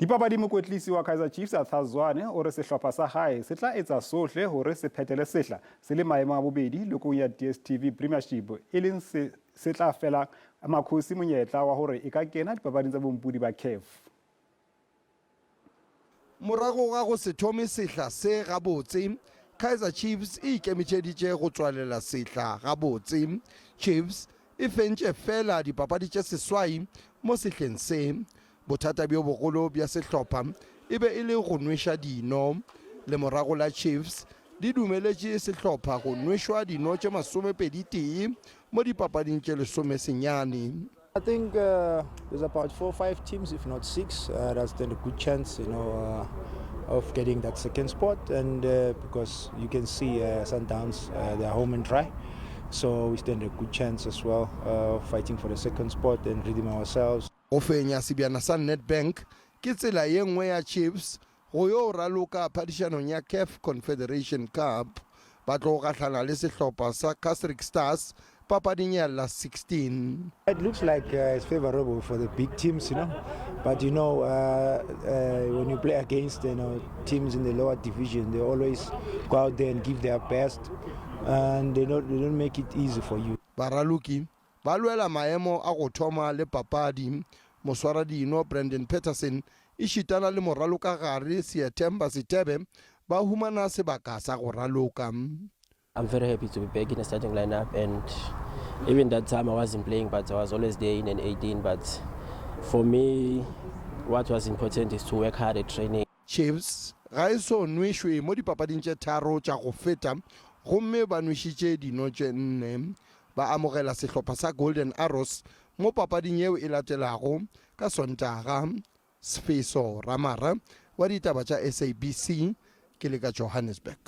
Dipapading mokwetlisi wa Kaizer Chiefs a Thazwane o re sehlopha sa hae se tla etsa sohle hore se phethele sehla se le maemo a bobedi lekong ya DStv Premiership e leng se tla fela makhosi monyetla wa hore e ka kena dipapading tsa bompudi ba CAF. Morago ga go se thome sehla se gabotse, Kaizer Chiefs e ikemiseditše go tswalela sehla gabotse. Chiefs e fentše fela dipapadi tše seswai mo sehleng se. Bothata bjo bogolo bja sehlopha e be e le go nwešwa dino. Le morago la Chiefs di dumeletše sehlopha go nwešwa dino tše 21 mo dipapading tše 10. I think there's about 4 or 5 teams, if not 6, that's then a good chance, of getting that second spot. And because you can see Sundowns, they're home and dry, so we stand a good chance as well of fighting for the second spot and redeem ourselves. Go fenya sebiana sa Nedbank ke tsela ye nngwe ya Chiefs go yo raloka phadišanong ya CAF Confederation Cup. Ba tlo gahlana le sehlopha sa Kaizer Chiefs papading ya la 16. It looks like it's favorable for the big teams, but when you play against teams in the lower division, they always go out there and give their best, and they don't make it easy for you. Baraluki ba lwela maemo a go thoma le papadi. Moswara dino Brendan Peterson e šitana le moraloka gare September Sitebe ba humana sebaka sa go raloka. I'm very happy to be back in the starting lineup, and even that time I wasn't playing, but I was always there in an 18. But for me, what was important is to work hard at training. Chiefs ga e so nwešwe mo dipapading tše tharo tša go feta, gomme ba nwešitše dino tše 4. Ba amogela sehlopha sa Golden Arrows mo papading yeo e latelago ka Sontaga. Sfiso Ramara wa ditaba tša SABC ke le ka Johannesburg.